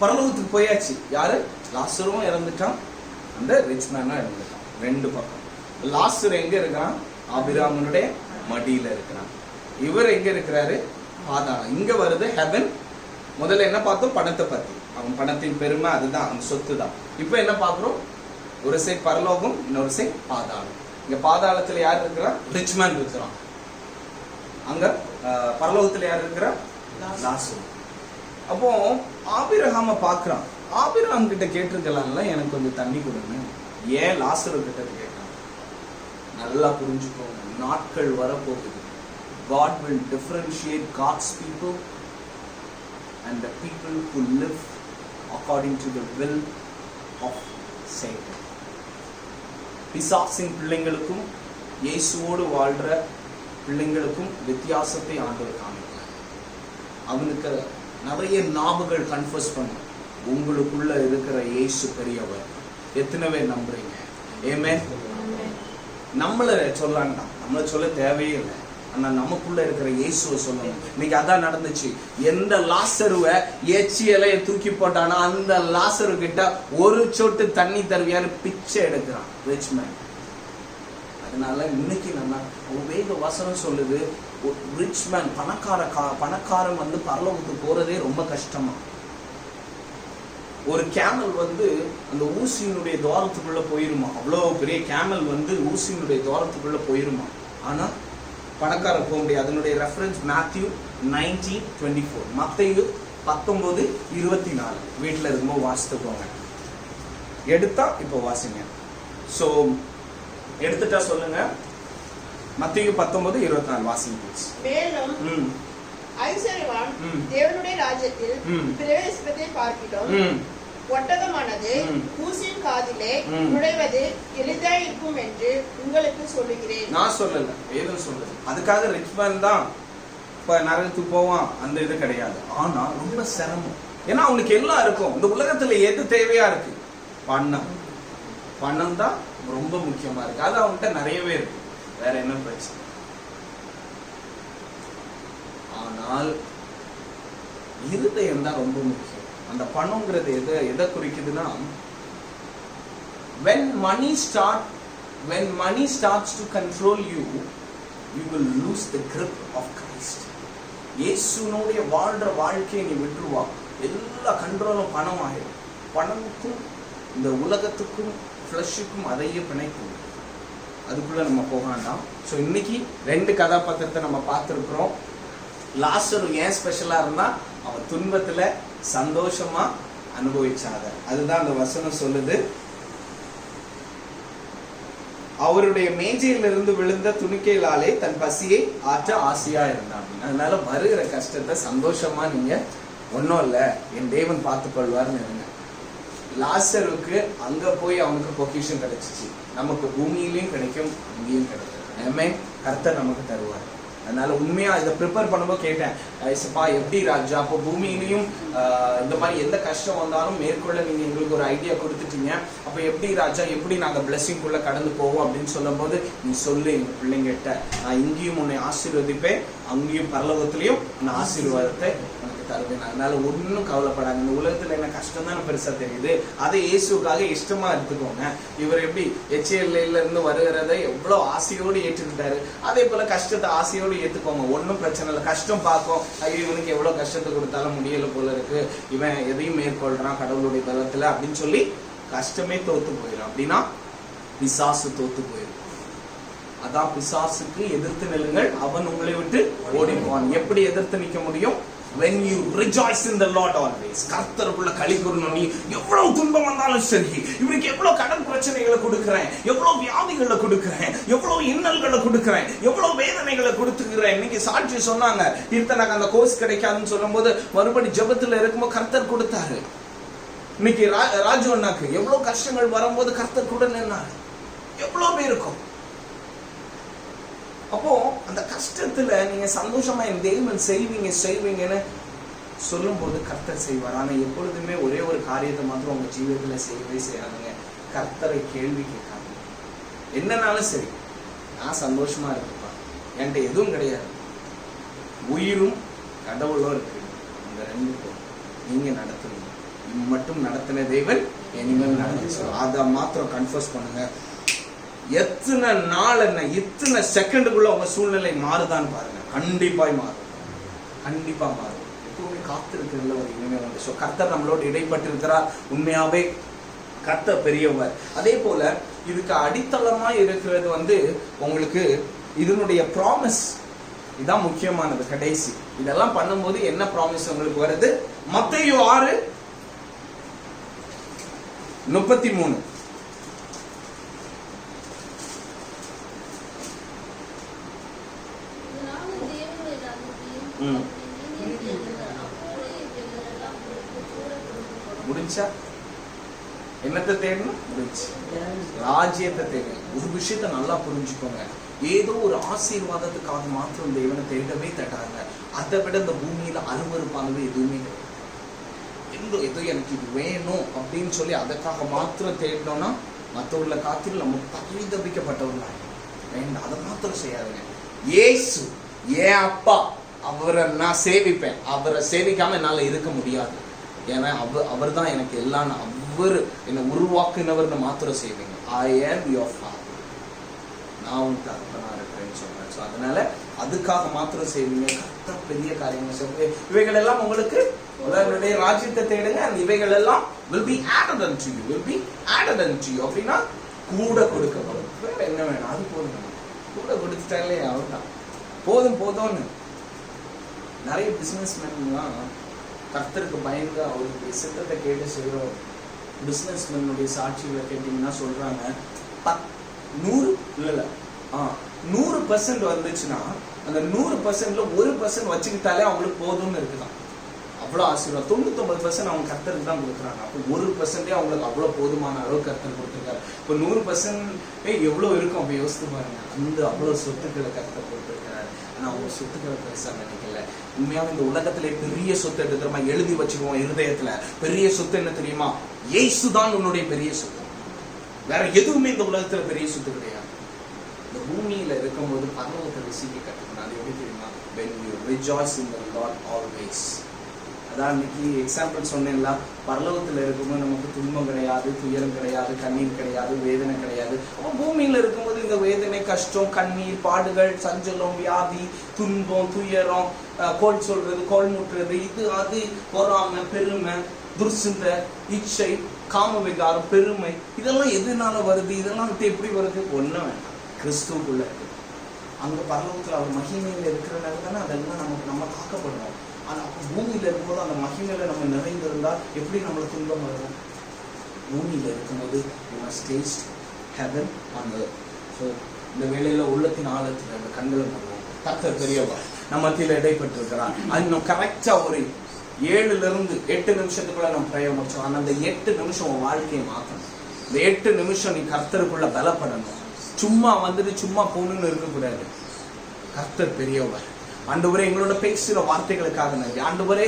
S1: பரலோகத்துக்கு போயாச்சு. யாரு? லாசரும் இறந்துட்டான், அந்த ரிச் மேனும் இறந்துட்டான். ரெண்டு பக்கம். லாசர் எங்க இருக்கிறான்? ஆபிரகாமுடைய மடியில இருக்கிறான். இவர் எங்க இருக்கிறாரு? பாதாளம். இங்க வருது ஹெவன். முதல்ல என்ன பார்த்தோம்? பணத்தை பத்தி. அவன் பணத்தின் பெருமை, அதுதான் அவன் சொத்து தான். இப்ப என்ன பாக்குறோம்? ஒரு சைட் பரலோகம், இன்னொரு சைட் பாதாளம். இங்க பாதாளத்துல யார் இருக்கிறா? ரிச் மேன் இருக்கிறான். அங்க பரலோகத்துல யார் இருக்கிறா? லாசரு. அப்போ ஆபிரகாம பாக்குறான். ஆபிரகாம் கிட்ட கேட்டிருக்கலாம்ல, எனக்கு கொஞ்சம் தண்ணி கொடுங்க. ஏன் லாசரு கிட்ட கேட்டான்? நல்லா புரிஞ்சுக்கோங்க, நாட்கள் வரப்போகுது. God will differentiate God's people and the people who live according to the will of Satan. பிசாசின் பிள்ளைங்களுக்கும் இயேசுவோடு வாழ்ற பிள்ளைங்களுக்கும் வித்தியாசத்தை ஆண்டவர் காமிக்கிறார். அவனுக்கு நிறைய நாவுகள் கன்ஃபஸ் பண்ணும், உங்களுக்குள்ள இருக்கிற இயேசு பெரியவர். எத்தனை பேர் நம்புறீங்க? ஆமென். நம்மள சொல்லலாம், நம்மள சொல்ல தேவையே இல்லை. ஆனா நமக்குள்ள இருக்கிற இயேசுவை சொல்லணும். இன்னைக்கு அதான் நடந்துச்சு. எந்த லாசருவை எச்சியலைய தூக்கி போட்டானா அந்த லாசரு கிட்ட ஒரு சொட்டு தண்ணி தருவியான்னு பிச்சை எடுக்கிறான் ரிச் மேன். அதனால இன்னைக்கு நம்ம வேத வசனம் சொல்லுது, ரிச் மேன் பணக்காரன் வந்து பரலோகத்துக்கு போறதே ரொம்ப கஷ்டமா. ஒரு கேமல் வந்து அந்த ஊசியினுடைய துவாரத்துக்குள்ள போயிருமா, அவ்வளவு பெரிய கேமல் வந்து ஊசியினுடைய துவாரத்துக்குள்ள போயிருமா. ஆனா பணக்காரர் போக முடியாது. அதனுடைய ரெஃபரன்ஸ் மேத்யூ 19:24, மத்தேயு 19:24. வீட்டில் இருக்கும்போது வாசித்துக்கோங்க. எடுத்தா இப்போ வாசிங்க. ஸோ எடுத்துட்டா சொல்லுங்க. மத்தேயு 19:24 வாசிங்க.
S2: மேலும் ஐஸ்வர்யவான் தேவனுடைய ராஜ்யத்தில் பிரவேசிப்பதை பார்க்கிறோம். ஒட்டகமானது ஊசியின் காதிலே நுழைவது எளிதாயிருக்கும் என்று உங்களுக்கு சொல்லுகிறேன். நான் சொல்லல, வேதம் சொல்லுது. அதுக்காக ரிச் மேன் தான் இப்ப நரகத்துக்கு போவான் அந்த இது கிடையாது. ஆனா ரொம்ப சிரமம். ஏன்னா அவனுக்கு எல்லாம் இருக்கும். இந்த உலகத்துல எது தேவையா இருக்கு? பணம் தான் ரொம்ப முக்கியமா இருக்கு. அது அவன்கிட்ட நிறையவே இருக்கு. வேற என்ன பிரச்சனை? ஆனால் இருதயம் தான் ரொம்ப முக்கியம். அந்த பணம்ங்கிறது எதை குறிக்குதுன்னா, when money starts to control you, you will lose the grip of Christ. இயேசுனுடைய வாழ்ற வாழ்க்கையை நீ விட்டுருவா, எல்லா கண்ட்ரோலும் பணம் ஆயிடும். பணத்துக்கும் இந்த உலகத்துக்கும் ஃப்ளஷுக்கும் அதையே பிணைக்கும். அதுக்குள்ள நம்ம போக வேண்டாம். ஸோ இன்னைக்கு 2 கதாபாத்திரத்தை நம்ம பார்த்துருக்குறோம். லாசரு ஏன் ஸ்பெஷலா இருந்தா, அவன் துன்பத்துல சந்தோஷமா அனுபவிச்சாங்க. அதுதான் அந்த வசனம் சொல்லுது. அவருடைய மேஜையிலிருந்து விழுந்த துணிக்கையிலாலே தன் பசியை ஆற்ற ஆசையா இருந்தான். அதனால வருகிற கஷ்டத்தை சந்தோஷமா நீங்க ஒன்னும் இல்ல, என் தேவன் பார்த்துக் கொள்வார்னு இருங்க. லாசருக்கு அங்க போய் அவனுக்கு பொக்கிஷன் கிடைச்சிச்சு. நமக்கு பூமியிலையும் கிடைக்கும், அங்கேயும் கிடைக்கும். கர்த்தர் நமக்கு தருவார். அதனால உண்மையா இதை ப்ரிப்பேர் பண்ணும்போது கேட்டேன், ஐசப்பா எப்படி ராஜா, அப்போ பூமியிலையும் இந்த மாதிரி எந்த கஷ்டம் வந்தாலும் மேற்கொள்ள நீங்க எங்களுக்கு ஒரு ஐடியா கொடுத்துட்டீங்க. அப்ப எப்படி ராஜா, எப்படி நாங்க பிளெஸிங் குள்ள கடந்து போவோம் அப்படின்னு சொல்லும் போது, நீ சொல்லு எங்க பிள்ளைங்கிட்ட, நான் இங்கேயும் உன்னை ஆசீர்வதிப்பேன், அங்கேயும் பரலோகத்திலையும் நான் ஆசீர்வாதத்தை உனக்கு தருவேன். அதனால ஒன்னும் கவலைப்படாங்க. இந்த உலகத்துல என்ன கஷ்டம் தானே பெருசா தெரியுது, அதை இயேசுக்காக இஷ்டமா எடுத்துக்கோங்க. இவர் எப்படி HLல இருந்து வருகிறதை எவ்வளவு ஆசையோடு ஏற்றுக்கிட்டாரு, அதே போல கஷ்டத்தை ஆசையோடு ஏத்துக்கோங்க. ஒன்னும் பிரச்சனை இல்லை. கஷ்டம் பார்க்கும், ஐயோ இவனுக்கு எவ்வளவு கஷ்டத்தை கொடுத்தாலும் முடியல போல இருக்கு, இவன் எதையும் மேற்கொள்றான் கடவுளுடைய பலத்துல அப்படின்னு சொல்லி கஷ்டமே தோத்து போயிடும். அப்படின்னா பிசாசு தோத்து போயிடும். அதான் பிசாசுக்கு எதிர்த்து நில்லுங்கள், அவன் உங்களை விட்டு ஓடிடுவான். எப்படி எதிர்த்து நிக்க முடியும்? when you rejoice in the Lord always. கர்த்தருக்குள்ள களி கூறணும். நீ எவ்வளவு துன்பம் வந்தாலும் சரி, இவனுக்கு எவ்வளவு கடன் பிரச்சனைகளை கொடுக்கிறேன், எவ்வளவு வியாதிகளை கொடுக்கிறேன், எவ்வளவு இன்னல்களை கொடுக்கிறேன், எவ்வளவு வேதனைகளை கொடுத்துக்கிறேன். இன்னைக்கு சாட்சி சொன்னாங்க, இத்தனைக்கு அந்த கோர்ஸ் கிடைக்காதுன்னு சொல்லும் போது மறுபடி ஜெபத்துல இருக்கும்போது கர்த்தர் கொடுத்தாரு. இன்னைக்கு ராஜு அண்ணாக்கு எவ்வளவு கஷ்டங்கள் வரும்போது கர்த்தர் கூட நின்னாரு. எவ்வளவு பேருக்கும். அப்போ அந்த கஷ்டத்துல நீங்க சந்தோஷமா என் தேவன் செய்வீங்கன்னு சொல்லும் போது கர்த்தர் செய்வார். ஆனா எப்பொழுதுமே ஒரே ஒரு காரியத்தை மாத்திரம் உங்க ஜீவிதத்துல செய்யவே செய்யாதுங்க, கர்த்தரை கேள்வி கேட்காது. என்னன்னாலும் சரி, நான் சந்தோஷமா இருப்பா, என்கிட்ட எதுவும் கிடையாது, உயிரும் கடவுளும் இருக்கு, அந்த 2 நீங்க நடத்துவீங்க. மட்டும் நடத்தின தேவன் இனிமேல் நடந்துச்சு. அதை மாத்திரம் கன்ஃபர்ஸ் பண்ணுங்க. எத்தனை நாள் என்ன, இத்தனை செகண்டுக்குள்ள உங்க சூழ்நிலை மாறுதான்னு பாருங்க. கண்டிப்பா மாறும், கண்டிப்பா மாறும். எப்பவுமே காத்திருக்கிறதுல ஒரு இனிமேல் வந்து. ஸோ கர்த்தர் நம்மளோட இடைப்பட்டு இருக்கிறார். உண்மையாவே கர்த்தர் பெரியவர். அதே போல இதுக்கு அடித்தளமா இருக்கிறது வந்து உங்களுக்கு இதனுடைய ப்ராமிஸ். இதான் முக்கியமானது. கடைசி இதெல்லாம் பண்ணும்போது என்ன ப்ராமிஸ் உங்களுக்கு வருது? மத்தேயு 6:33. முடிஞ்சா என்னத்தை தேடணும்? முடிஞ்சு ராஜ்யத்தை தேடணும். ஒரு விஷயத்த நல்லா புரிஞ்சுக்கோங்க. ஏதோ ஒரு ஆசீர்வாதத்துக்காக மாத்திரம் தேவனை தேடவே தட்டாங்க. அதை விட இந்த பூமியில அருவருப்பானது எதுவுமே கிடையாது. ஏதோ எனக்கு இது வேணும் அப்படின்னு சொல்லி அதற்காக மாத்திரம் தேடணும்னா மற்றவர்களை காத்திரம் நம்ம பரிதபிக்கப்பட்டவர்களா வேண்டாம். அதை மாத்திரம் செய்யாதுங்க. இயேசு ஏன் அப்பா, அவரை நான் சேவிப்பேன். அவரை சேவிக்காம என்னால இருக்க முடியாது. ஏன்னா அவர் தான் எனக்கு எல்லாம். அவர் என்னை உருவாக்குனவர்னு மாத்திரம் செய்வீங்க. ஐ ஆம் யுவர் ஃபாதர், நான் உனக்கு தகப்பனா இருக்கிறேன்னு சொல்றேன். ஸோ அதனால அதுக்காக மாத்திரம் செய்வீங்க. கர்த்தர் பெரிய காரியங்கள் செய்வீங்க. இவைகள் எல்லாம் உங்களுக்கு உலகனுடைய ராஜ்யத்தை தேடுங்க. அந்த இவைகள் எல்லாம் will be added unto you, will be added unto you. அப்படின்னா கூட கொடுக்கப்படும். வேற என்ன வேணும்? அது போதும். கூட கொடுத்துட்டாலே அவர்தான் போதும் போதும்னு. நிறைய பிசினஸ் மேன்லாம் கர்த்தருக்கு பயந்து அவருடைய சித்தத்தை கேட்டு செய்கிறோம். பிசினஸ் மேனுடைய சாட்சிகளை கேட்டீங்கன்னா சொல்றாங்க 100% வந்துச்சுன்னா அந்த 100%ல 1% வச்சுக்கிட்டாலே அவங்களுக்கு போதும்னு இருக்குதான். அவ்வளோ ஆசீர்வாதம். 99% அவங்க கர்த்தருக்கு தான் கொடுக்குறாங்க. அப்போ 1% அவங்களுக்கு அவ்வளோ போதுமான அளவு கர்த்தர் கொடுத்துருக்காரு. இப்போ 100% எவ்வளோ இருக்கும் அப்போ யோசித்து பாருங்க. அந்த அவ்வளோ சொத்துக்களை கர்த்தர் கொடுத்துருக்காரு. ஆனால் அவங்க சொத்துக்களை பெருசாக நினைக்கல. உண்மையாக இந்த உலகத்திலே பெரிய சொத்து எடுத்து தெரியுமா? எழுதி வச்சுக்குவோம் இருதயத்துல. பெரிய சொத்து என்ன தெரியுமா? இயேசு தான் உன்னுடைய பெரிய சொத்து. வேற எதுவுமே இந்த உலகத்துல பெரிய சொத்து கிடையாது. இந்த பூமியில இருக்கும்போது பரலோகத்தை ருசிக்க கற்றுக்கணும். அது எப்படி தெரியுமா? when you rejoice in the Lord always. அதான் இன்னைக்கு எக்ஸாம்பிள் சொன்னேன்ல, பரலோகத்துல இருக்கும்போது நமக்கு துன்பம் கிடையாது, துயரம் கிடையாது, கண்ணீர் கிடையாது, வேதனை கிடையாது. அப்போ பூமியில இருக்கும்போது இந்த வேதனை, கஷ்டம், கண்ணீர், பாடுகள், சஞ்சலம், வியாதி, துன்பம், துயரம், கோல் சொல்றது, கோல் முட்டுறது, இது அது, பொறாமை, பெருமை, துர்சிந்த, இச்சை, காம விகாரம், பெருமை, இதெல்லாம் எதனால வருது? இதெல்லாம் விட்டு எப்படி வருது? ஒன்றும் வேண்டாம், கிறிஸ்துவுக்குள்ள இருக்கு. அங்க பரலோகத்துல அவர் மகிமையில இருக்கிறனால தானே அதெல்லாம் நம்ம காக்கப்படுறோம். ஆனால் பூமியில இருக்கும்போது அந்த மகிமையில நம்ம நிறைந்திருந்தா எப்படி நம்மளை துன்பம் வரும்? பூமியில இருக்கும்போது heaven on earth. ஸோ இந்த வேளையில உள்ளத்தின் ஆழத்துல அந்த கண்களை பண்ணுவோம். கர்த்தர் பெரியவர் நம்ம மத்தியில இடைப்பட்டிருக்கிறார். இன்னும் கரெக்டா ஒரு 7 நிமிஷத்துக்குள்ள நம்ம பிரயோகம் முடிச்சோம். ஆனால் அந்த 8 நிமிஷம் உன் வாழ்க்கையை மாற்றணும். இந்த 8 நிமிஷம் நீ கர்த்தருக்குள்ள பலப்படணும். சும்மா வந்துட்டு சும்மா போகணும்னு இருக்கக்கூடாது. கர்த்தர் பெரியவர். ஆண்டவரே, எங்களோட பேசுகிற வார்த்தைகளுக்காக நன்றி. ஆண்டவரே,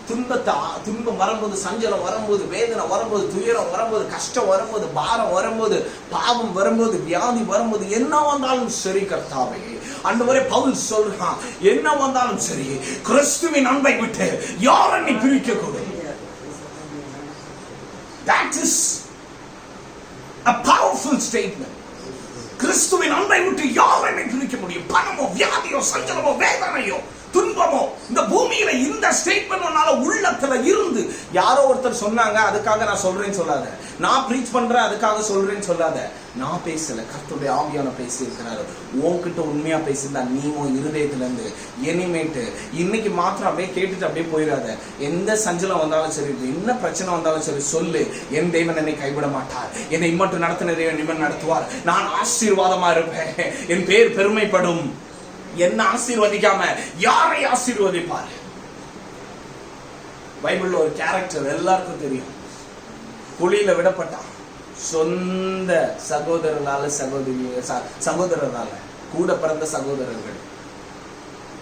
S2: துன்பம் வரும்போது, சஞ்சலம் வரும்போது, வேதனை வரும்போது, துயரம் வரும்போது, கஷ்டம் வரும்போது, பாரம் வரும்போது, பாவம் வரும்போது, வியாதி வரும்போது, என்ன வந்தாலும் சரி கர்த்தாவே, ஆண்டவரே, பவுல் சொல்றான், என்ன வந்தாலும் சரி கிறிஸ்துவின் அன்பை விட்டு யாரை பிரிக்க கூடும். That is a powerful statement. கிறிஸ்துவின் அன்பை விட்டு யாரை பிரிக்க முடியும்? பணமோ, வியாதியோ, சஞ்சலமோ, வேதனையோ, துன்பமோ, இந்த பூமியில இந்த ஸ்டேட்மெண்ட் உன்னால உள்ளத்துல இருந்து. யாரோ ஒருத்தர் சொன்னாங்க அதுக்காக நான் சொல்றேன்னு சொல்லாத. நான் ப்ரீச் பண்றேன் அதுக்காக சொல்றேன்னு சொல்லாத. நான் பேசல, கர்த்தருடைய ஆவியான பேசி இருக்கிறாரு. உன்கிட்ட உண்மையா பேசியிருந்தா நீ உன் இருதயத்துல இருந்து இனிமேட்டு இன்னைக்கு மாத்திரம் அப்படியே கேட்டுட்டு அப்படியே போயிடாத. எந்த சஞ்சலம் வந்தாலும் சரி, என்ன பிரச்சனை வந்தாலும் சரி சொல்லு. என் தேவன் என்னை கைவிட மாட்டார். என்னை இம்மட்டும் நடத்தின தேவன் இவன் நடத்துவார். நான் ஆசீர்வாதமா இருப்பேன். என் பேர் பெருமைப்படும். என்ன ஆசீர்வதிக்காம யாரை ஆசீர்வதிப்பார்? பைபிள்ல ஒரு கேரக்டர் எல்லாருக்கும் தெரியும். குழியில விடப்பட்டான். சொந்த சகோதரரால சகோதரரால கூட பிறந்த சகோதரர்கள்.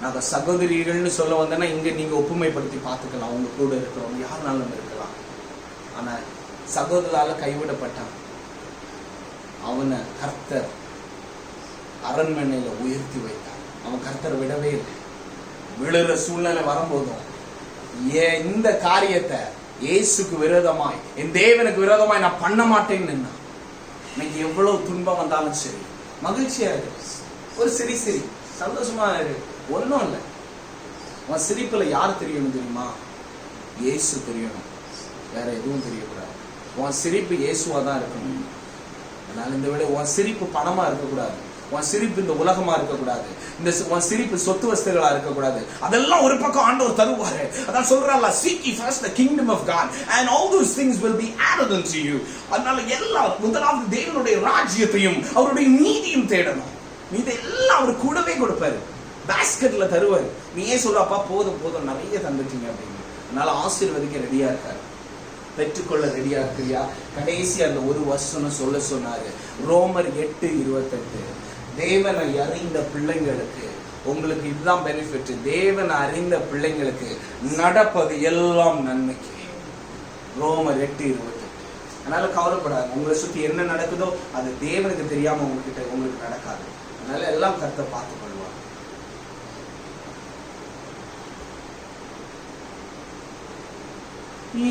S2: நாங்க சகோதரிகள்னு சொல்ல வந்தேன்னா இங்க நீங்க ஒப்புமைப்படுத்தி பார்த்துக்கலாம். அவங்க கூட இருக்கிறவங்க யாருனாலும் இருக்கலாம். ஆனா சகோதரால கைவிடப்பட்டான். அவனை கர்த்தர் அரண்மனையில உயர்த்தி வைத்தார். அவன் கர்த்தரை விடவே இல்லை. விழுற சூழ்நிலை வரும்போதும் இந்த காரியத்தை இயேசுக்கு விரோதமாய், என் தேவனுக்கு விரோதமாய் நான் பண்ண மாட்டேன்னு. இன்னைக்கு எவ்வளவு துன்பம் வந்தாலும் சரி மகிழ்ச்சியா இருக்கு. ஒரு சிரி சந்தோஷமா இருக்கு. ஒன்றும் இல்லை. உன் சிரிப்புல யார் தெரியணும் தெரியுமா? இயேசு தெரியணும். வேற எதுவும் தெரியக்கூடாது. உன் சிரிப்பு இயேசுவா தான் இருக்கணும். அதனால இந்த விட உன் சிரிப்பு பணமா இருக்கக்கூடாது.
S1: உன் சிரிப்பு இந்த உலகமா இருக்கக்கூடாது, உன் சிரிப்பு சொத்து வஸ்துகளா இருக்கக்கூடாது. அதெல்லாம் ஒரு பக்கம் ஆண்டவர் தருவாரு. அதான் சொல்றாங்க, seek ye first the kingdom of God and all those things will be added unto you. அதனால எல்லாம் முதலாவது தேவனுடைய ராஜ்யத்தையும் அவருடைய நீதியும் தேடணும். இதெல்லாம் அவர் கூடவே கொடுப்பாரு, பாஸ்கெட்ல தருவாரு. நீ ஏன் சொல்றப்பா போதும் போதும் நிறைய தந்துட்டீங்க அப்படின்னு. அதனால ஆசீர்வதிக்க ரெடியா இருக்காரு, பெற்றுக்கொள்ள ரெடியா இருக்கிறியா? கடைசி அந்த ஒரு வசனம் சொல்ல சொன்னாரு, ரோமர் 8:28. தேவனை அறிந்த பிள்ளைங்களுக்கு, உங்களுக்கு இதுதான் பெனிஃபிட், தேவனை அறிந்த பிள்ளைங்களுக்கு நடப்பது எல்லாம் நன்மைக்கு. ரோமர் 8:28. அதனால கவலைப்படாது, உங்களை சுத்தி என்ன நடக்குதோ அது தேவனுக்கு தெரியாம உங்களுக்கு நடக்காது. அதனால எல்லாம் கர்த்தர் பார்த்து கொள்வார்.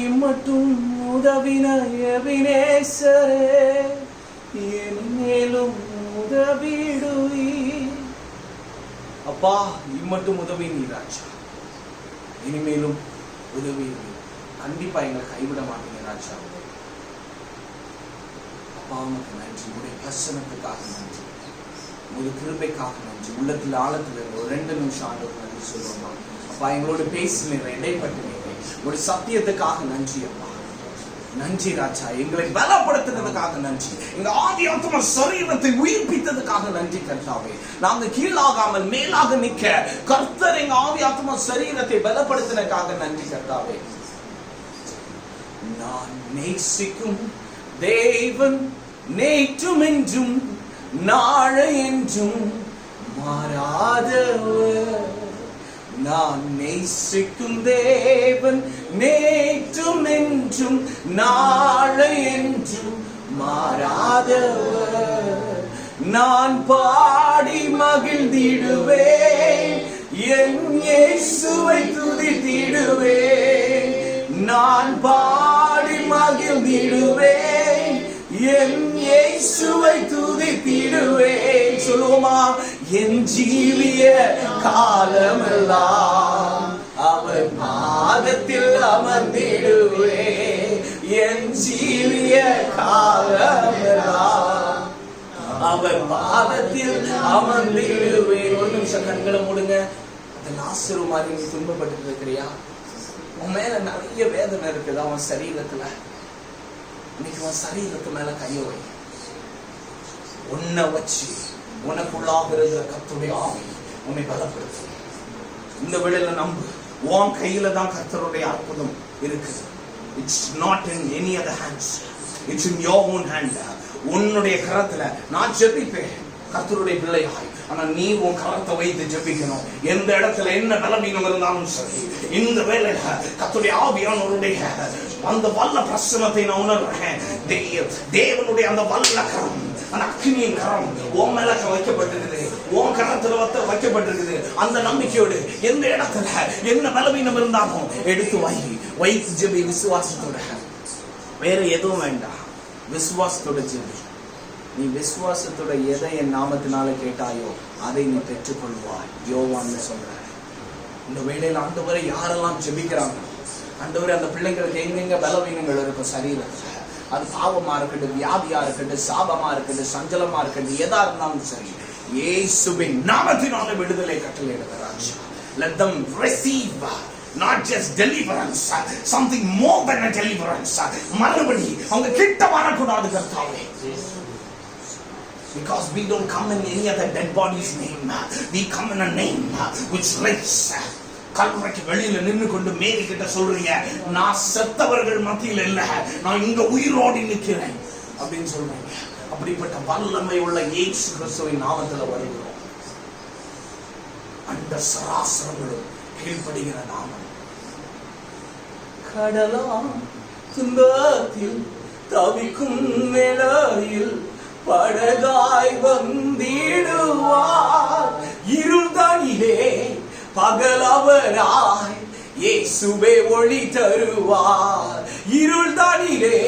S1: இம்மட்டும் உதவின எபினேசரே, இனிமேலும் உதவிடுவி. அப்பா இம்மட்டும் உதவி நீ ராஜா, இனிமேலும் உதவி கண்டிப்பா எங்களை கைவிட மாட்டீங்க ராஜா. அப்பா உனக்கு நன்றி, உடைய பிரசனத்துக்காக நன்றி, உங்களுடைய கிருபைக்காக நன்றி. உள்ளத்துல ஆழத்துல ஒரு 2 நிமிஷம் ஆண்டவருக்கு நன்றி சொல்லுவோமா? அப்பா எங்களோட பேசினீங்க, இடைப்பட்டு ஒரு சத்தியத்துக்காக நன்றி அப்பா. நன்றி ராஜா, எங்களை பலப்படுத்துறதுக்காக நன்றி, எங்க ஆதி ஆத்ம சரீரத்தை உயிர்ப்பித்ததுக்காக நன்றி கர்த்தாவே. நாங்க கீழாகாமல் மேலாக நிக்க கர்த்தர் எங்க ஆதி ஆத்ம சரீரத்தை பலப்படுத்தினதுக்காக நன்றி கர்த்தாவே. நான் நேசிக்கும் தேவன் நேற்றும் என்றும் நாளை என்றும் மாறாதவர். நான் நேசிக்கும் தேவன் நேற்றும் என்றும் நாளை என்றும் மாறாதவர். நான் பாடி மகிழ்ந்திடுவேன், என் இயேசுவை துதித்திடுவேன். நான் பாடி மகிழ்ந்திடுவேன், என் இயேசுவை துதித்திடுவேன். சொல்லுவோமா? என் ஜீவிய காலமெல்லாம் அவர் பாதத்தில் அமர்ந்திடுவேன். என் ஜீவிய காலமெல்லாம் அவர் பாதத்தில் அமர்ந்திடுவேன். ஒரு நிமிஷம் கண்களை மூடுங்க. அந்த லாசரு மாதிரி நீ துன்பப்பட்டு இருக்கிறியா? உன் மேல நிறைய வேதனை இருக்குது அவன் சரீரத்துல. இன்னைக்கு உன் சரீரத்து மேல கைய வை. உன்னை வச்சு உனக்குள்ளாக இருக்கிற கர்த்தருடைய ஆவி உன்னை பலப்படுத்தும். இந்த வேளையில நம்பு, உன் கையில தான் கர்த்தருடைய அற்புதம் இருக்குது. It's not in any other hands, it's in your own hand. உன்னுடைய கரத்துல நான் ஜெபிப்பேன் கர்த்தருடைய பிள்ளையாய். ஆனா நீ உன் கரத்தை வைத்து ஜெபிக்கணும். எந்த இடத்துல என்ன பலவீனம் இருந்தாலும் சரி, இந்த வேளையில கர்த்தருடைய ஆவியானவருடைய அந்த வல்ல பிரசன்னத்தை நான் உணர்றேன். தேவனுடைய அந்த வல்ல கரம், அந்த அக்னியின் கரம் உன் மேல வைக்கப்பட்டிருக்குது, உன் கரத்துல வைக்கப்பட்டிருக்குது. அந்த நம்பிக்கையோடு எந்த இடத்துல என்ன பலவீனம் இருந்தாலும் எடுத்து வைத்து ஜெபி விசுவாசத்தோட. வேற எதுவும் வேண்டாம், விசுவாசத்தோட ஜெபி. நீ விசுவாசத்தோட எதை என் நாமத்தினால கேட்டாயோ அதை நீ பெற்றுக்கொள்வாய். யோவான்னு சொல்ற. இந்த வேளையில ஆண்டவரை யாரெல்லாம் ஜெபிக்கிறாங்க, ஆண்டவரே அந்த பிள்ளைங்களுக்கு எங்கெங்க பலவீனங்கள் இருக்கும் சரீரத்துல, அது பாவமா இருக்கட்டும், வியாதியா இருக்கட்டும், சாபமா இருக்கட்டும், சஞ்சலமா இருக்கட்டும், எதா இருந்தாலும் சரி, இயேசுவின் நாமத்தினால விடுதலை கட்டளையிடுகிறார். Let them receive not just deliverance, something more than a deliverance. மறுபடி அவங்க கிட்ட வரக்கூடாது கர்த்தாவே. Because we don't come in any other dead body's name, we come in a name which lives. கல்வரைக்கு வெளியில நின்று கொண்டு மேரி கிட்ட சொல்றீங்க, நான் செத்தவர்கள் மத்தியில் இல்ல, நான் இங்க உயிரோடு நிற்கிறேன் அப்படின்னு சொல்றீங்க. அப்படிப்பட்ட வல்லமை உள்ள இயேசு கிறிஸ்துவின் நாமத்துல வருகிறோம். அந்த சராசரங்களும் கீழ்ப்படுகிற நாமம். கடலாம் துன்பத்தில் தவிக்கும் நிலையில் படகாய் வந்திடுவார். இருள்தானிலே பகலவராய் இயேசுவே ஒளி தருவார். இருள்தானிலே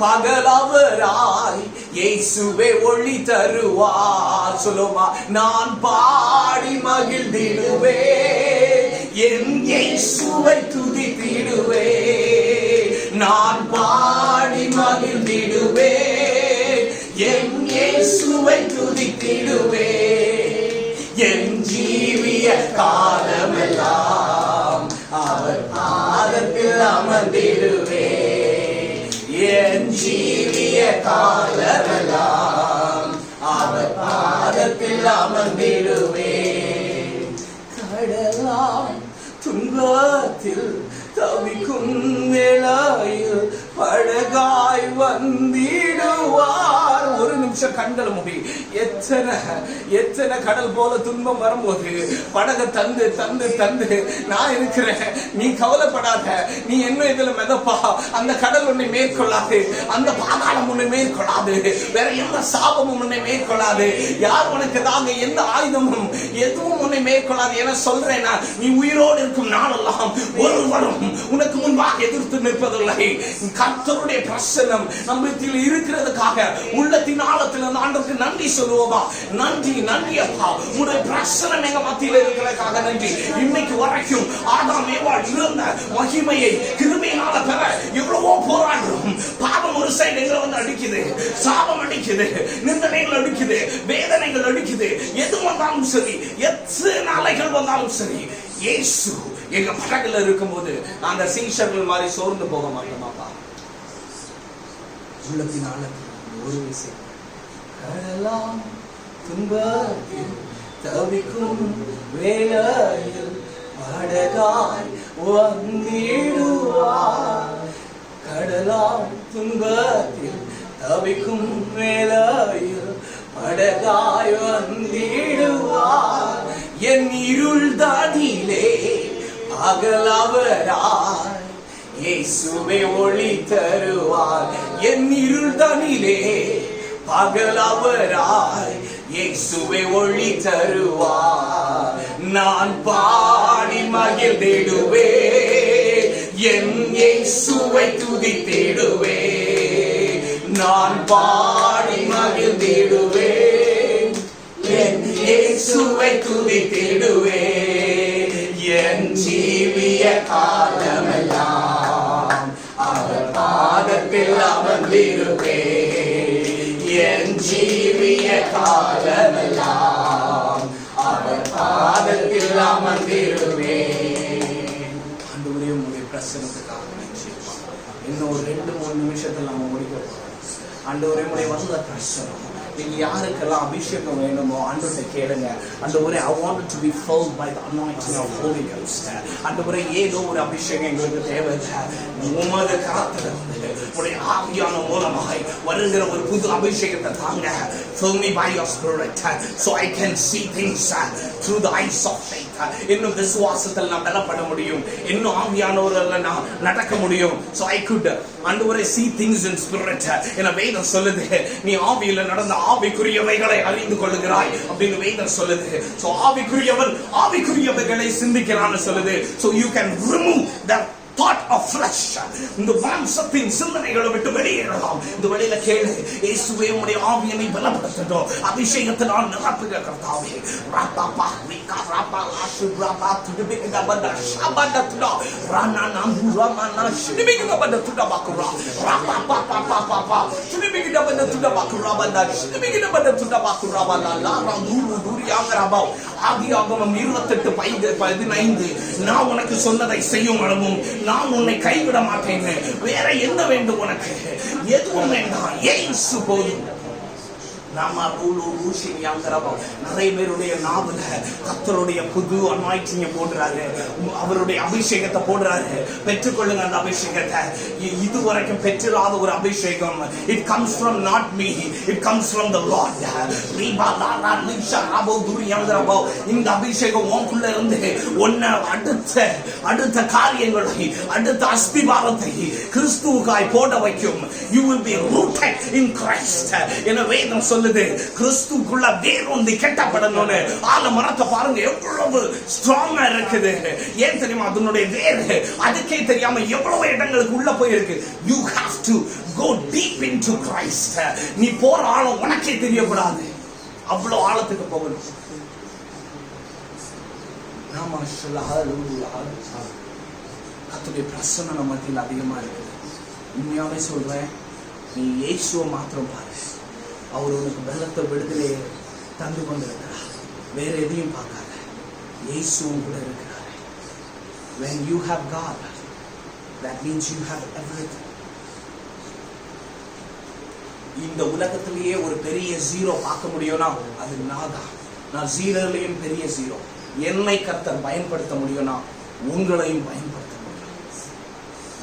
S1: பகலவராய் இயேசுவே ஒளி தருவார். சொல்லுமா? நான் பாடி மகிழ்ந்திடுவேன், என் இயேசுவை துதித்திடுவேன். நான் பாடி மகிழ்ந்திடுவேன், என் இயேசுவை துதித்திடுவேன். அமர்ந்திடுவே என் ஜீவிய காலமெல்லாம் அவர் பாதத்தில் அமர்ந்திடுவே என் ஜீவிய காலமெல்லாம் அவர் பாதத்தில் அமர்ந்திடுவே கடலாம் துன்பத்தில் தவிக்கும் வேளையில் படகாய் வந்திடுவார். ஒரு நிமிஷம் கண்கள் மூடி. எத்தனை கடல் போல துன்பம் வரும்போது படகை தந்து தந்து தந்து நான் இருக்கிறேன், நீ கவலைப்படாத, நீ என்ன இதுல மிதப்பா, அந்த கடல் உன்னை மேற்கொள்ளாது, அந்த பாதாளம் உன்னை மேற்கொள்ளாது, வேற எந்த சாபமும் உன்னை மேற்கொள்ளாது, யார் உனக்கு தாங்க எந்த ஆயுதமும் எதுவும் உன்னை மேற்கொள்ளாது என சொல்றேன். நீ உயிரோடு இருக்கும் நாளெல்லாம் ஒருவரும் உனக்கு முன்பாக எதிர்த்து நிற்பதில்லை. கர்த்தருடைய பிரசன்னம் நம்மிடத்தில் இருக்கிறதுக்காக உள்ளத்தின் ஆழத்தில் ஆண்டவருக்கு நன்றி சொல்லுவோமா? நன்றி நன்றி அப்பா, உங்களுடைய பிரசன்னம் எங்க மத்தியில் இருக்கிறதுக்காக நன்றி. இன்னைக்கு வரைக்கும் ஆதாம் ஏவாள் இருந்த மகிமையை கிருபையினால பெற எவ்வளவோ போராடுறோம். பாவம் ஒரு சைடு எங்களை வந்து அடிக்குது, சாபம் அடிக்குது, நிந்தனைகள் அடிக்குது, வேதனைகள் அடிக்குது. எது வந்தாலும் சரி, எத்தனை அலைகள் வந்தாலும் சரி, இயேசு எங்க படகுல இருக்கும்போது அந்த சீஷர்கள் மாதிரி சோர்ந்து போக மாட்டோமாப்பா. உள்ளத்தினால ஒரு விஷயம் கடலாம் துன்பத்தில் தவிக்கும் வேளையில் படகாய் வந்திடுவார். கடலாம் துன்பத்தில் தவிக்கும் வேளையில் படகாய் வந்திடுவார். என் இருள் தானிலே பகலவராய் இயேசுவே ஒளி தருவார். என் இருள் தானிலே பகலவராய் இயேசுவே ஒளி தருவார். நான் பாடி மகிழ்ந்திடுவே, என் இயேசுவை துதித்திடுவே. நான் பாடி மகிழ்ந்திடுவே, என் இயேசுவை துதித்திடுவே. என் ஜீவிய காலமெல்லாம் அவர் பாதத்தில் அமர்ந்திடுவே. என் ஜீவிய காலமெல்லாம் அவர் பாதத்தில் அமர்ந்திடுவே. ஆண்டவரே, உங்களுடைய பிரசன்னத்துக்காக நன்றி. இன்னும் ஒரு 2-3 நிமிஷத்தில் நம்ம முடிக்க போறோம். ஆண்டவரே, உங்களுடைய வந்த பிரசன்னம் நீங்க யாருக்கெல்லாம் அபிஷேகம் வேணுமோ ஆண்டவரை கேளுங்க. ஆண்டவரே, I wanted to be filled by the anointing of Holy Ghost. ஆண்டவரே, ஏதோ ஒரு அபிஷேகம் எங்களுக்கு தேவை. உமது கரத்துல உடைய ஆவியான மூலமாய் வருகிற ஒரு புது அபிஷேகத்தை தாங்க. Fill me by your spirit so I can see things through the eyes of faith. இன்னும் விசுவாசத்தில் நான் பலப்பட முடியும், இன்னும் ஆவியானவர்ல நான் நடக்க முடியும். So I could ஆண்டவரே see things in spirit. என வேதம் சொல்லுது, நீ ஆவியில நடந்த ஆவிக்குரியவைகளை அறிந்து கொள்ளுகிறாய் அப்படின்னு வேதம் சொல்லுது. So ஆவிக்குரியவன் ஆவிக்குரியவைகளை சிந்திக்கிறான்னு சொல்லுது. So you can remove the thought of flesh. இந்த மாம்சத்தின் சிந்தனைகளை விட்டு வெளியேறலாம். இந்த வெளியில கேளு, இயேசுவே உம்முடைய ஆவியை பலப்படுத்தட்டும், அபிஷேகத்தினால் நிரப்புக கர்த்தாவே. ராபாபா விகா ராபா ஆசுராபா துடிபிக பட ஷபடத்லா ரானா நம்புராமனா துடிபிக பட துடபாக்குரா ராபாபா பாபா துடிபிக பட துடபாக்குராபா துடிபிக பட துடபாக்குராபா லாரா நூறு துரியாங்கராபா. ஆதியாகமம் 28:15 நான் உனக்கு சொன்னதை செய்யும் அளவும் நான் உன்னை கைவிட மாட்டேன். வேற என்ன வேண்டும் உனக்கு? எதுவும் வேண்டாம், இயேசு போதும். நிறைய பேருடைய நாவல கர்த்தருடைய புது அனாயிட்டிங்க போடுறாரு, அவருடைய அபிஷேகத்தை போடுறாரு. பெற்றுக்கொள்ளுங்க அந்த அபிஷேகத்தை. இதுவரைக்கும் பெற்றிராத ஒரு அபிஷேகம். It comes from not me, it comes from the Lord. இந்த அபிஷேகம் உனக்குள்ள இருந்து உன்னை அடுத்த காரியங்களை, அடுத்த அஸ்திபாரத்தை கிறிஸ்துவுக்காய் போட வைக்கும். You will be rooted in Christ. எனவே நான் சொல்லுது, கிறிஸ்துக்குள்ள வேரூன்றி கட்டப்படணும்னு. ஆலமரத்தை பாருங்க எவ்வளவு ஸ்ட்ராங்கா இருக்குது. ஏன் தெரியுமா? அதனுடைய வேர் அதுக்கே தெரியாம எவ்வளவு இடங்களுக்கு உள்ள போயிருக்கு. You have to go deep into Christ. நீ போற ஆழம் உனக்கே தெரியக்கூடாது, அவ்வளவு ஆழத்துக்கு போகணும். கர்த்தருடைய பிரசன்னம் நம்ம மத்தியில் அதிகமா இருக்குது. உண்மையாவே சொல்றேன், நீ இயேசுவை மாத்திரம் பாரு, அவர் உனக்கு பலத்தை விடுதலையே தந்து கொண்டிருக்கிறார். வேற எதையும் பார்க்காத, இயேசுவும் கூட இருக்கிறார். When you have God, that means you have everything. இந்த உலகத்திலேயே ஒரு பெரிய ஜீரோ பார்க்க முடியும்னா அது நான் ஜீரோலையும் பெரிய ஜீரோ. என்னை கர்த்தர் பயன்படுத்த முடியும்னா உங்களையும் பயன்படுத்த முடியும்.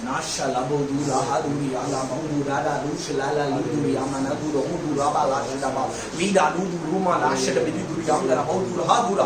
S1: நாஷா லபோது ராஹதுரி யாலா மௌது ராடா ரூஷ் லாலா லிதுரி யாமனா துரு ஓது ராபா லாஷடபா வீடா நூது ரூமா லாஷட பிதுரி யாங்கரா மௌது ராதுரா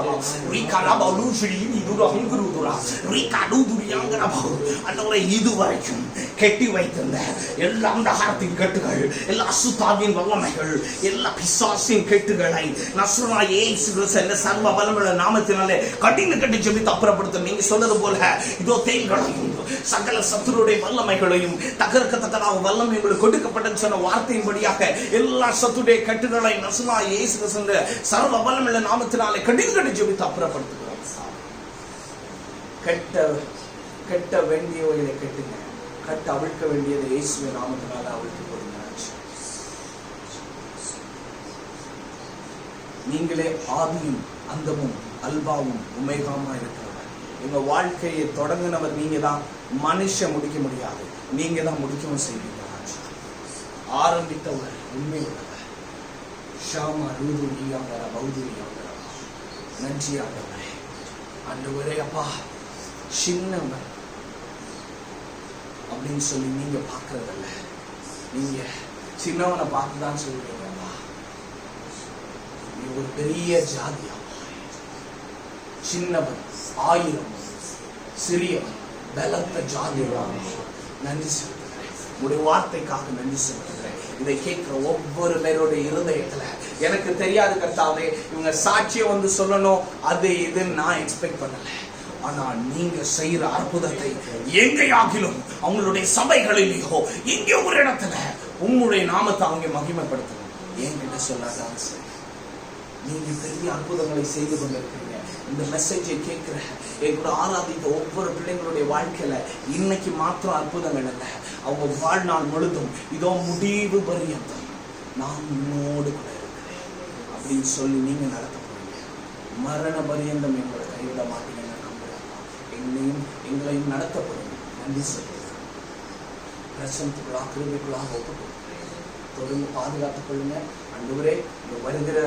S1: ரீகா ரபா லூஷி இதுரு ஹங்குருதுரா ரீகா நூதுரி யாங்கரா மௌ. அன்னவரே இதுவரைக்கும் கெட்டி வைத்திருந்த எல்லா அந்தகாரத்தின் கட்டுகள், எல்லா அசுத்தாவின் வல்லமைகள், எல்லா பிசாசின் கெட்டுகளை நஸ்ரனாகிய இயேசு கிறிஸ்து சர்வ வல்லமையுள்ள நாமத்தினாலே கட்டி ஜெபித்து அப்புறப்படுத்த. நீங்க சொன்னது போல இதோ தேள்களையும் சகல சத்துருடைய வல்லமைகளையும் தகர்க்கத்தக்கதாக வல்லமை உங்களுக்கு கொடுக்கப்பட்டன்னு சொன்ன வார்த்தையின்படியாக எல்லா சத்துடைய கட்டுகளை நஸ்ரனாகிய இயேசு கிறிஸ்து சர்வ வல்லமையுள்ள நாமத்தினாலே கட்டி ஜெபித்து அப்புறப்படுத்துகிறோம். கட்ட வேண்டியவைகளை கட்டுங்க, கட்ட அவிழ்க்க வேண்டியதை இயேசுவின் நாமத்தினால அவிழ்த்து போடுங்க. நீங்களே ஆதியும் அந்தமும் அல்பாவும் உமேகாமா இருக்கிறவர். எங்க வாழ்க்கையை தொடங்கினவர் நீங்க தான். மனுஷன் முடிக்க முடியாது, நீங்க தான் முடிக்கவும் செய்வீங்க. ஆரம்பித்தவர் உண்மை உள்ளவர். ஷாமா ரூதுரியாங்கரா பௌதுரியாங்கரா. நன்றி ஆண்டவரே. ஆண்டவரே அப்பா, சின்னவன் அப்படின்னு சொல்லி நீங்க பாக்குறதில்ல. நீங்க சின்னவனை பார்த்துதான் சொல்றீங்கப்பா. நீ ஒரு பெரிய ஜாதியா, சின்னவன் 1000 சிறியவன் பலத்த ஜாதியா. நன்றி செலுத்துகிறேன். உடைய வார்த்தைக்காக நன்றி செலுத்துகிறேன். இதை கேட்கிற ஒவ்வொரு பேருடைய இருதயத்துல எனக்கு தெரியாது கர்த்தாவே, இவங்க சாட்சியம் வந்து சொல்லணும் அது இதுன்னு நான் எக்ஸ்பெக்ட் பண்ணல. ஆனா நீங்க செய்யற அற்புதத்தை எங்கேயாகிலும் அவங்களுடைய சபைகளிலேயோ எங்கே ஒரு இடத்துல உங்களுடைய நாமத்தை அவங்க மகிமைப்படுத்தணும். என்கிட்ட சொல்லாதான் சரி. நீங்க பெரிய அற்புதங்களை செய்து கொண்டிருக்கிறீங்க. இந்த மெசேஜை கேட்கிற எங்களோட ஆராதித்த ஒவ்வொரு பிள்ளைங்களுடைய வாழ்க்கையில இன்னைக்கு மாத்திரம் அற்புதங்கள் அல்ல, அவங்க வாழ்நாள் முழுதும் இதோ முடிவு பரியந்தம் நான் உன்னோடு கூட இருக்கிறேன் அப்படின்னு சொல்லி நீங்க நடத்த போறீங்க. மரண பரியந்தம் எங்களை கைவிட மாட்டீங்க. எங்களையும் நடத்தப்படுங்க. நன்றி சொல்லுங்க. பிரச்சனத்துக்குள்ளா கிருபைக்குள்ளாக ஒப்புக்கொள்கிறேன். தொடர்ந்து பாதுகாத்துக் கொள்ளுங்க ஆண்டவரே. வருகிற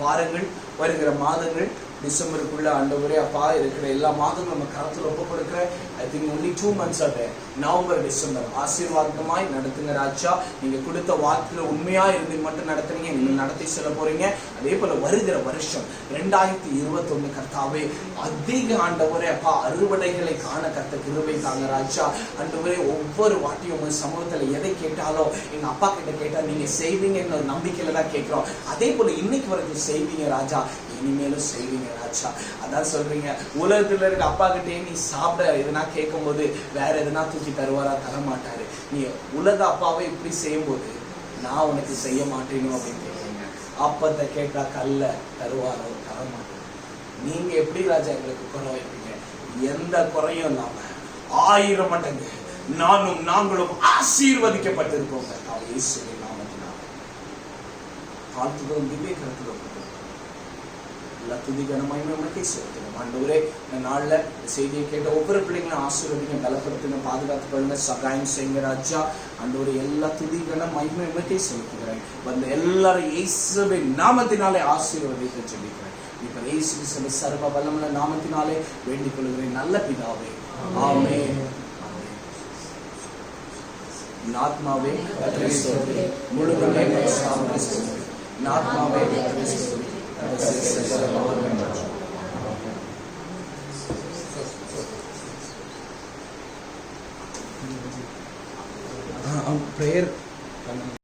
S1: வாரங்கள், வருகிற மாதங்கள், டிசம்பருக்குள்ள ஆண்டவரே அப்பா இருக்கிற எல்லா மாதங்களும் நம்ம கருத்துல ஒப்பு கொடுக்கிறேன். I think only 2 months are there. November December ஆசீர்வாதமாய் நடத்துங்க ராஜா. நீங்க கொடுத்த வாக்குல உண்மையா இருந்து மட்டும் நடத்துறீங்க, நீங்க நடத்தி செல்ல போறீங்க. அதே போல வருகிற வருஷம் 2021 கர்த்தாவே அதிக ஆண்டவரே அப்பா அறுவடைகளை காண கர்த்த கிருபை தாங்க ராஜா. ஆண்டவரே ஒவ்வொரு வாட்டியும் உங்க சமூகத்துல எதை கேட்டாலும் எங்க அப்பா கிட்ட கேட்டா நீங்க செய்வீங்கன்னு நம்பிக்கையில தான் கேட்கிறோம். அதே போல இன்னைக்கு வரைக்கும் செய்வீங்க ராஜா, இனிமேலும் செய்வீங்க ராஜா. அதான் சொல்றீங்க, உலகத்துல இருக்க அப்பா கிட்டே நீ சாப்பிட எதுனா கேட்கும் போது வேற எதுனா தூக்கி தருவாரா? தரமாட்டாரு. நீ உலக அப்பாவை இப்படி செய்யும் போது நான் உனக்கு செய்ய மாட்டேனோ அப்படின்னு கேட்குறீங்க. அப்பத்தை கேட்டா கல்ல தருவாரோ? தரமாட்டாரு. நீங்க எப்படி ராஜா எங்களுக்கு குறை வைப்பீங்க? எந்த குறையும் இல்லாம 1000 மடங்கு நாங்களும் ஆசீர்வதிக்கப்பட்டிருக்கோம். இயேசுவின் நாமத்தினால தாழ்த்துகிறோம், விவேகத்துடன் எல்லா துதி கனமாயுமே உனக்கே செலுத்துகிறோம். ஆண்டவரே, இந்த நாள்ல செய்தியை கேட்ட ஒவ்வொரு பிள்ளைங்களும் ஆசீர்வதிங்க, பலப்படுத்துங்க, பாதுகாத்துக் கொள்ளுங்க, சகாயம் செய்யுங்க ராஜா. ஆண்டவரே, எல்லா துதி கனமாயுமே உனக்கே செலுத்துகிறேன். வந்த எல்லாரும் இயேசுவின் நாமத்தினாலே ஆசீர்வதிக்க சொல்லிக்கிறேன். இப்ப இயேசு கிறிஸ்துவின் சர்வ வல்லமையுள்ள நாமத்தினாலே வேண்டிக் கொள்கிறேன் நல்ல பிதாவே, ஆமென். ஆத்மாவே முழுவதுமே ஆத்மாவே prayer